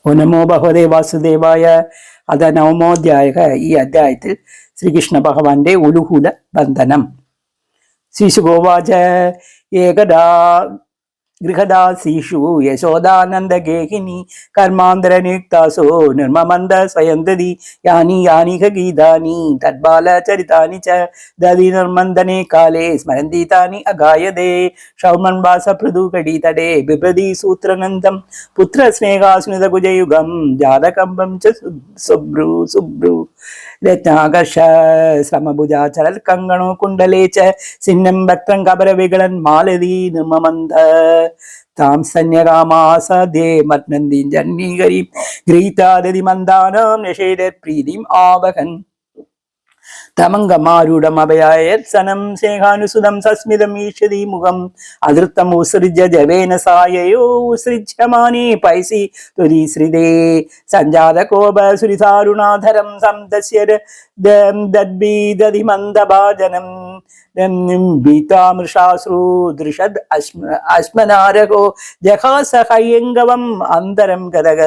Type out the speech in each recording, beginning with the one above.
ഓ നമോ ഭഗവതേ വാസുദേവായ. അത നവമോധ്യായ. ഈ അധ്യായത്തിൽ ശ്രീകൃഷ്ണ ഭഗവാന്റെ ഉലുഹുല ബന്ധനം. ശ്രീശുഗോവാച ഏകദാ ഗൃഹദാസീഷു യശോദാനന്ദഗേഹിനി കർമാന്തരനിയുക്താസോ നിർമ്മമന്ദ സ്വയന്തതി യാനി യാനിക ഗീതാനി തദ്ബാലചരിതാനി ച ദധി നിർമന്ദനെ കാലേ സ്മരന്തി താനി അഗായതേ ഷൗമൻവാസ പൃഥുകടീതടേ ബിഭ്രതി സൂത്രനന്ദം പുത്രസ്നേഹാസ്നുതകുജയുഗം ജാതകമ്പം ച സുബ്രു സുബ്രു രത്നാകർഷ സമഭുജാചരൽ കങ്കണോ കുണ്ടലേ ച സിന്നം ഭക്തം കപരവികളൻ മാലതി നിർമ്മമന്ദ താം സന്യകാമാസദേ മത്നന്ദീം ജന്നീകരീം ഗ്രീതാദതി മന്ദാനാം നിഷേധ പ്രീതിം ആവഹൻ തമംഗമാരൂഢമഭയായത്സനം സ്നേഹാനുസുതം സസ്മിതം ഈഷതി മുഖം അധൃത്തം ഉത്സൃജ്യ ജവേന സായയോ ഉത്സൃജ്യമാനേ പൈസി ത്വരീശ്രിതേ സഞ്ജാതകോപസുരിതാരുണാധരം സംദസ്യ ദദ്ഭീദതി മന്ദഭാജനം ഭീതാമൃഷാശ്രൂദൃശദ് അശ്മനാരകോ ജഹാസഹയംഗവം അന്തരം ഗതക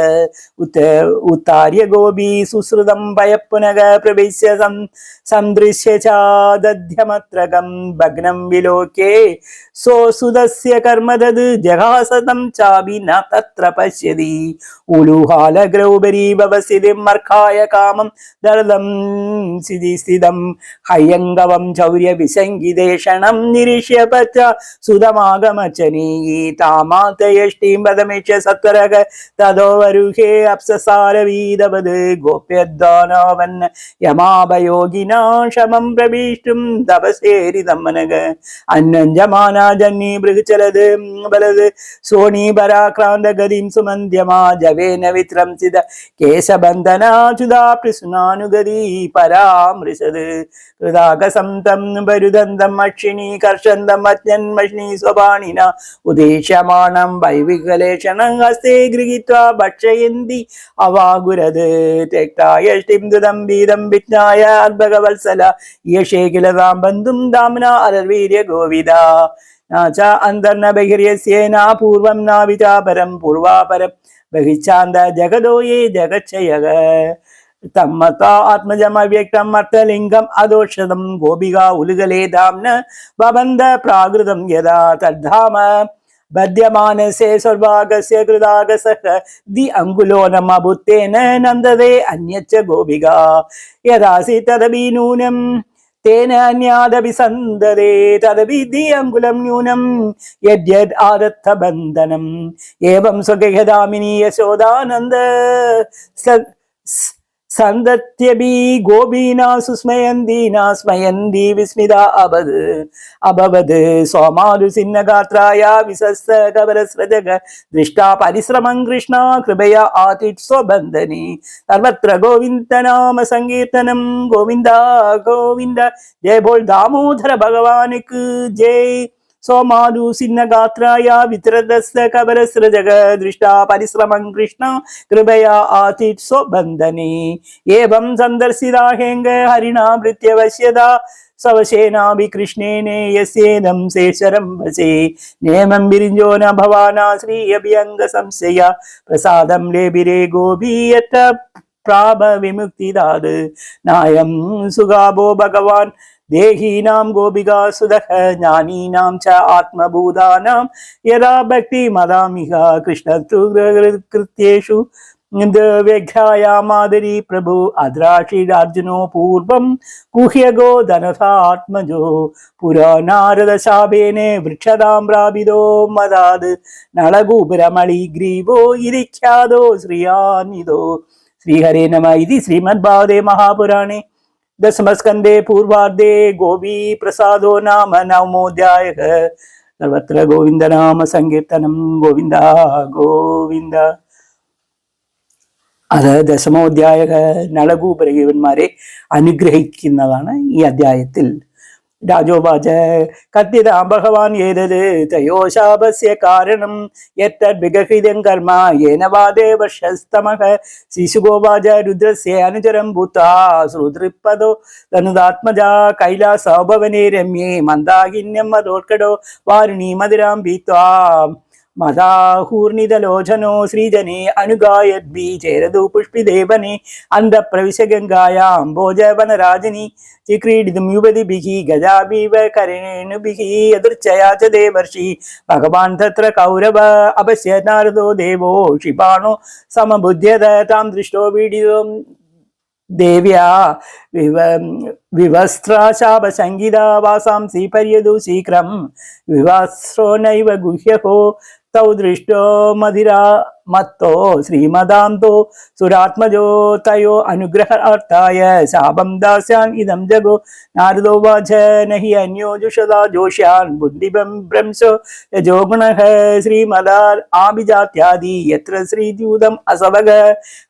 ഉത്താര്യ ഗോപി സുശ്രുതം പയപ്പുനക പ്രവേശ്യ സന്ദൃശ്യ ചാദ്ധ്യമത്രകം ഭഗ്നം വിലോക്യേ സോസുതസ്യ കർമ്മതത് ജഹാസതം ചാപി ന തത്ര പശ്യതി ഉലൂഹാലഗ്രൗപരി ഭവസിതിം മർക്കായ കാമം ദർദം സ്ഥിതം ഹയംഗവം ചൗര്യ വിസംഗിതേഷണം നിരീക്ഷ്യ പച്ച സുതമാഗമച്ചനീ താമാതയഷ്ടീം പദമേക്ഷ്യ സത്വരക തതോ വരുഹേ അപ്സസാരവീതവത് ഗോപ്യദ്വാനവൻ യമാഭയോഗിനാ ശമം പ്രവീഷ്ടും തപസേരിതം മനക അന്നഞ്ജമാനാ ജന്നി ബൃഹചലത് ബലത് സോണീ പരാക്രാന്ത ഗതിം സുമന്ധ്യമാ ജവേന വിത്രംസിത കേശബന്ധനാചുതാ പ്രസുനാനുഗതി പരാമൃശത് കൃതാകസം തം പരുദന്തം അക്ഷിണീ കർഷന്തം അജ്ഞന്മഷ്ണീ സ്വപാണിന ഉദ്ദേശ്യമാണം വൈവികലേഷണം ഹസ്തേ ഗൃഹീത്വാ ഭക്ഷയന്തി അവാഗുരത് തെക്തായഷ്ടിം ദുദം വീതം വിജ്ഞായ അദ്ഭഗവത്സല യേഷേ കിലതാം ബന്ധും ദാംന അലർവീര്യ ഗോവിദ നാച അന്തർന ബഹിര്യസ്യേനാ പൂർവം നാവിചാപരം പൂർവാപരം ബഹിച്ചാന്ത ജഗദോ യേ ജഗച്ഛയക തമ്മത ആത്മജമവ്യക്തം അർത്ഥലിംഗം അദോഷതം ഗോപിക ഉലുകലേ ധാംന വബന്ധ പ്രാകൃതം യഥാ തദ്ധാമ ബദ്ധ്യമാനസേ സ്വർഭാഗസ്യ കൃതാഗസഃ ദി അങ്കുലോനമഭുത്തേന നന്ദതേ അന്യച്ച ഗോപിക യഥാസി തദപി നൂനം തേന അന്യാദപി സന്തതേ തദപി ദി അങ്കുലം ന്യൂനം യദ്യദ് ആദത്ത ബന്ധനം ഏവം സ്വഗഹദാമിനി യശോദാനന്ദ സന്തത്യബി ഗോപീനാ സുസ്മയന്തീനാ സ്മയന്തി വിസ്മിത അഭവത് സോമാരുസിന്നഗാത്രായ വിസസ്സ കവരസ്രജഗ ദൃഷ്ടാ പരിശ്രമം കൃഷ്ണ കൃപയാ ആതിത് സ്വബന്ധനി സർവത്ര ഗോവിന്ദ നാമ സങ്കീർത്തനം ഗോവിന്ദ ഗോവിന്ദ ജയ ബോൾ ദാമോദര ഭഗവാനുക്ക് ജയ് സോമാരു സിന്നഗാത്രായ വിത്രദസ്സ കവരസ്രജഗ ദൃഷ്ടാ പരിശ്രമം കൃഷ്ണ കൃപയാ ആതിത് സ്വബന്ധനി ഏവം സന്ദർശിതാ ഹേംഗ ഹരിണാ ഭൃത്യവശ്യത സവശേനാഭി കൃഷ്ണേനേ യസ്യേദം ശേഷരം വസേ നേമം വിരിഞ്ചോ ന ഭവാനാ ശ്രീ അഭ്യംഗ സംശയ പ്രസാദം ലേബിരേ ഗോപീയറ്റ പ്രാപ വിമുക്തിദാത് നായം സുഗാഭോ ഭഗവാൻ ദേഹീനാം ഗോപികാ സുതഃ ജ്ഞാനീനാം ച ആത്മഭൂതാനാം യഥാ ഭക്തി മദാമിഹ കൃഷ്ണകൃത്യേഷു വ്യഘ്രായാമാദരി പ്രഭു അദ്രാഷിരാർജുനോ പൂർവം കുഹ്യഗോ ധനഥാത്മജോ പുരാ നാരദശാപേനെ വൃക്ഷതാം പ്രാപിതോ മദാത് നളഗോപുരമളി ഗ്രീവോ ഇരിഖ്യാതോ ശ്രീയാനിതോ ശ്രീഹരേ നമ ഇതി ശ്രീമദ്ഭാഗവതേ മഹാപുരാണേ ദശമസ്കന്ധേ പൂർവാർദ്ധേ ഗോപീ പ്രസാദോ നാമ നവമോധ്യായഃ സർവത്ര ഗോവിന്ദ നാമ സങ്കീർത്തനം ഗോവിന്ദ ഗോവിന്ദ. അത് ദശമോധ്യായക നളഗോപുരഗീവന്മാരെ അനുഗ്രഹിക്കുന്നതാണ് ഈ അധ്യായത്തിൽ. രാജോവാച കഥിതാം ഭഗവാൻ ഏതത് തയോശാപസ്യ കാരണം യത്തദ്വിഗഹിതം കർമ്മ യേന വാദേ വർഷസ്തമഃ ശിശുഗോവാച രുദ്രസ്യ അനുചരം ഭൂത്വാ ശ്രുതൃപ്പദോ തനുദാത്മജാ കൈലാസോപവനേ രമ്യേ മന്ദാകിന്യം മതോത്കടോ വാരുണീ മധുരാം പീത്വാ മദാഹൂർണിതലോചനോ ശ്രീജനെ അനുഗായദ്ഭി ചേരതു പുഷ്പിദേവനെ അന്തപ്രവിശ ഗംഗായാം ഭോജവനരാജനി ചിക്രീഡിതും യുവതിഭിഃ ഗജാഭീവ കരണേനുഭിഃ യദൃച്ഛയാ ച ദേവർഷി ഭഗവാൻ തത്ര കൗരവ അപശ്യ നാരദോ ദേവോ ക്ഷിപാണോ സമബുദ്ധ്യത താം ദൃഷ്ടോ വീഡിതോ ദേവ്യാ വിവസ്ത്രാശാപസംഗീതാ വാസാംസി പര്യതു ശീഘ്രം വിവസ്ത്രോ നൈവ ഗുഹ്യഹോ തൗ ദൃഷ്ടോ മധിരാ മത്തോ ശ്രീമദാന്തോ സുരാത്മജോ തയോ അനുഗ്രഹാർത്ഥായ ശാപം ദാസ്യാൻ ഇദം ജഗോ നാരദോ വാച നഹി അന്യോ ജുഷദാ ജോഷ്യാൻ ബുദ്ധിബം ഭ്രംശോ യജോ ഗുണഃ ശ്രീമദാ ആഭിജാത്യാദി യത്ര ശ്രീദ്യൂതം അസവഗ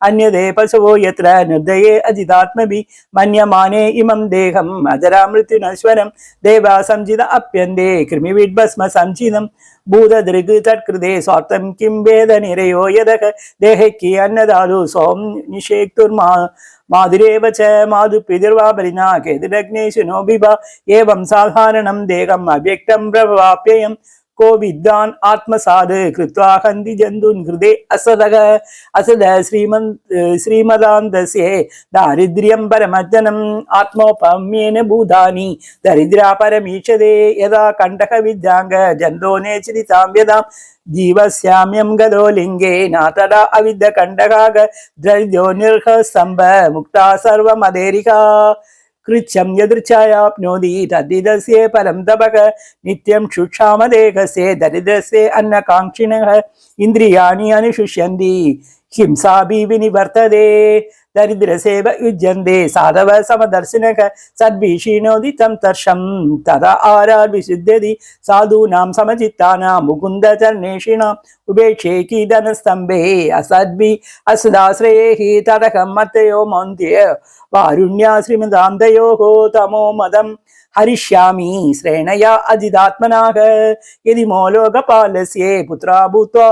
അന്യദേ പശവോ യത്ര നിർദയേ അജിതാത്മഭി മന്യമാനേ ഇമം ദേഹം അജരാ മൃത്യുനശ്വരം ദേവാ സംജിത അപ്യന്തേ കൃമിവിഡ്ഭസ്മ സംചിതം ഭൂതദൃഗ് തത്കൃതേ സ്വാർത്ഥം കിം വേദനിരയോ യദഃ ദേഹയ്ക്ക് അന്നദാതു സോം നിഷേക്തുർമാ മാധുരേവ ച മാധു പിതൃവാ ബലിനാ കേതുരഗ്നേശുനോ ബിഭ ഏവം സാധാരണം ദേഹം അവ്യക്തം പ്രവാപ്യയം को विद्वान आत्मसाद कृत्वा हन्ति जन्तून् हृदे असदः असद श्रीमदान्तस्य दारिद्र्यं परमज्जनम् आत्मोपम्येन भूतानि दरिद्रा परमीक्षते यदा कण्टक विद्याङ्ग जन्तो नेचति तां यदां जीवस्याम्यं गदो लिङ्गे नातडा अविद्य कण्टकाग द्रव्यो निर्हस्तम्भ मुक्ता सर्वमदेरिका कृच्छं यदृच्छायाप्नोति तद्दिदस्य परं तपः नित्यं क्षुक्षामदेहस्य दरिद्रस्य अन्नकाङ्क्षिणः इन्द्रियाणि अनुशुष्यन्ति हिंसाभिः विनिवर्तते दरिद्रसेव युज्यन्ते साधव समदर्शिनः सद्भिषीणोति तं तर्षं तदा आराभिशुध्यति साधूनां समचित्तानां मुकुन्दचरणेषिणाम् उपेक्षे कीदनस्तम्भे असद्भिः असदाश्रयैः तदहं मत्तयो मौन्त्य वारुण्या श्रीमदान्तयोः तमो मदं हरिष्यामि श्रेणया अजिदात्मनाः यदि मोलोकपालस्य पुत्रा भूत्वा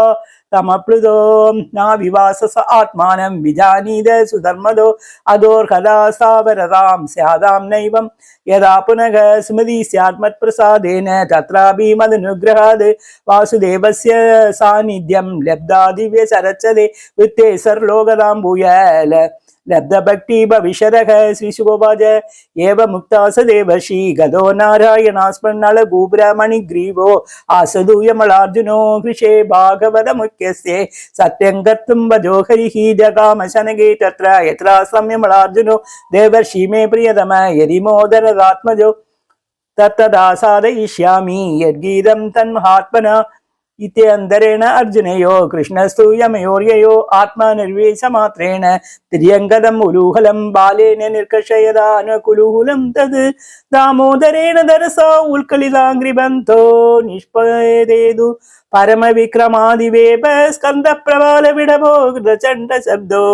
तमप्लुतो नाविवासस आत्मानं विजानीद सुधर्मदो अदोर्हदा स्थावरतां स्यादां नैवं यदा पुनः स्मृति स्यात्मत्प्रसादेन तत्रापि मदनुग्रहाद् वासुदेवस्य सान्निध्यं लब्धा दिव्यचरच्चदे वृत्ते सर्लोकदां भूयाल लब्धभक्ति भविष्यदः श्रीशुभोवाच एव मुक्ता स देवर्षि गदो नारायणास्मन्नलगूब्रमणिग्रीवो आसदूयमलार्जुनो हृषे भागवतमुख्यस्य सत्यं कर्तुं भजो हरिः जगाम शनगे तत्र यत्र सम्यमलार्जुनो देवर्षि मे प्रियतम यदि मोदरदात्मजो तत्तदासादयिष्यामि यद्गीतं तन्महात्मना इत्यन्तरेण अर्जुनयो कृष्णस्तु यमयोर्ययो आत्मा निर्वेशमात्रेण तिर्यङ्गदम् उलूहलं बालेन निर्कषयदानुकुलूहलं तद् दामोदरेण दरसा उल्कलिताङ्घ्रिबन्धो निष्पदेदु परमविक्रमादिवेप स्कन्दप्रबालविडभो चण्डशब्दो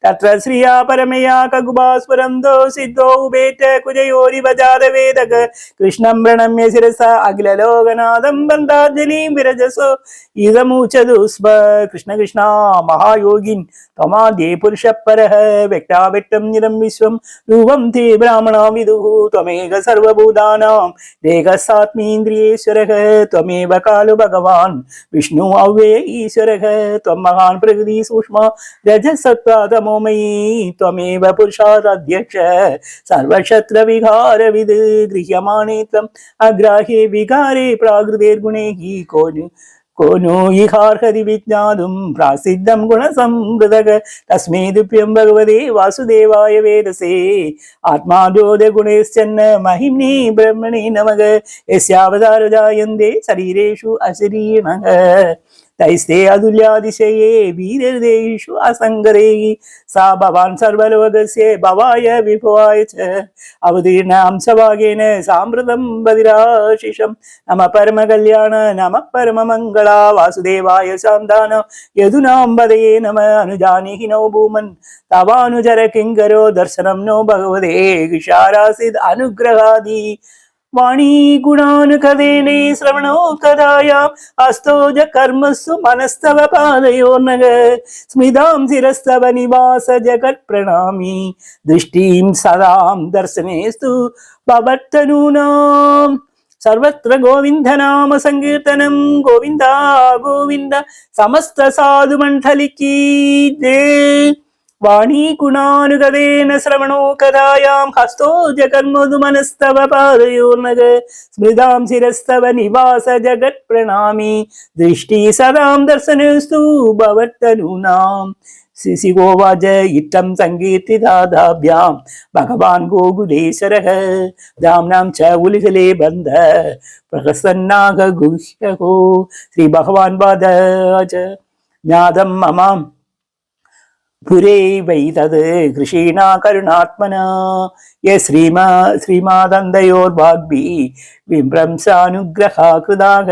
तत्र श्रिया परमया कगुभास्फुरन्दो सिद्धो उभेट कुजयोरिव जातवेदक कृष्णं प्रणम्य शिरसा अखिललोकनाथं बन्धाञ्जलिं विरजसो इदमुचतु स्म कृष्ण कृष्ण महायोगिन् त्वमाद्ये पुरुषः परः व्यक्ताव्यक्तं निरं विश्वं रूपं ते ब्राह्मणा विदुः त्वमेव सर्वभूतानां देहस्यात्मेन्द्रियेश्वरः त्वमेव कालो भगवान् विष्णु अव्यय ईश्वरः त्वं महान् प्रकृति सूक्ष्मा रजसत्त्वातमोमयी त्वमेव पुरुषादध्यक्ष सर्वक्षत्रविहारविद् गृह्यमाणे त्वम् अग्राह्ये विकारे प्राकृतेर्गुणैः को नो इहार्हति विज्ञातुं प्रासिद्धं गुणसंवृतः तस्मै तुभ्यं भगवते वासुदेवाय वेदसे आत्मादोदगुणैश्चन्न महिम्नि ब्रह्मणे नमः यस्यावतारो जायन्ते शरीरेषु अशरीरिणः तैस्ते अतुल्यातिशये वीरदेषु असङ्गरैः सा भवान् सर्वलोकस्य भवाय विभवाय च अवतीर्णां सभागेन साम्प्रतं बधिराशिषं नमः परमकल्याण नमः परममङ्गला वासुदेवाय शान्तान यदुनां पदये नमः अनुजानीहि नो भूमन् तवानुचर किङ्करो दर्शनं नो भगवते विशारासिद् अनुग्रहादि वाणी गुणानुकदेने श्रवणो कदायाम् अस्तोज कर्मसु मनस्तव पादयोर्नग स्मितां शिरस्तव निवास जगत् प्रणामि दृष्टिं सदां दर्शनेस्तु भवत्तनूनां സർവത്ര ഗോവിന്ദനാമ സങ്കീർത്തനം ഗോവിന്ദ ഗോവിന്ദ. സമസ്ത സാധു മണ്ഡലിക്ക് വാണീ ഗുണാനുഗതേന ശ്രവണോ കഥായാം ഹസ്തോ ജഗന്മധു മനസ്തവ പാദയോർനഗ സ്മൃതാം ശിരസ്തവ നിവാസ ജഗത് പ്രണാമി ദൃഷ്ടി സദാം ദർശനസ്തു ഭവത്തനൂനാം. ശിശിഗോവാച ഇത്തം സങ്കീർത്തിതാഭ്യാം ഭഗവാൻ ഗോകുലേശ്വരഃ ധാംനാം ച ഉൽഹലേ ബന്ധ പ്രഹസന്നാഗ ഗുഹ്യഹോ. ശ്രീ ഭഗവാൻ വാദ ജ്ഞാതം മമാം പുരേ വൈതത് കൃഷീണാ കരുണാത്മനാ യ ശ്രീമാദന്തയോർവാഗ്ഭി വിഭ്രംസാനുഗ്രഹാകൃതാഃ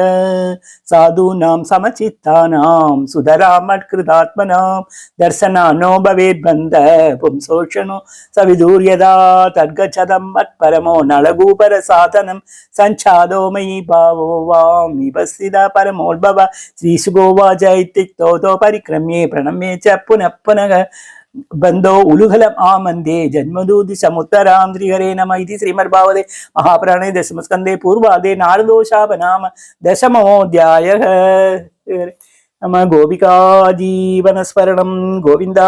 സാധൂനാം സമചിത്താനാം സുതരാമത്കൃതാത്മനാം ദർശനാനോ ഭവേദ്ബന്ധ പുംസോഷണോ സവിദൂര്യതാ തദ്ഗച്ഛതം മത്പരമോ നളഗൂപര സാധനം സഞ്ഛാദോ മയി ഭാവോ വാം നിപസ്ഥിത പരമോദ്ഭവ. ശ്രീശുഗോവാച ഇത്യുക്തോ പരിക്രമ്യേ പ്രണമ്യേ ച പുനഃ പുനഃ ബന്ധോ ഉലുഹലം ആമന്ദേ ജന്മദൂതി സമുത്തരാം ശ്രീഹരേ നമ. ഇതി ശ്രീമദ്ഭാഗവതേ മഹാപുരാണേ ദശമസ്കന്ധേ പൂർവാദേ നാരദോശാപനാമ ദശമോധ്യായഃ. നമ. ഗോപികാ ജീവനസ്മരണം ഗോവിന്ദ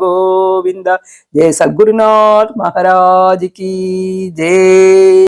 ഗോവിന്ദ. ജയ സദ്ഗുരുനാഥ് മഹാരാജ് കി ജയ.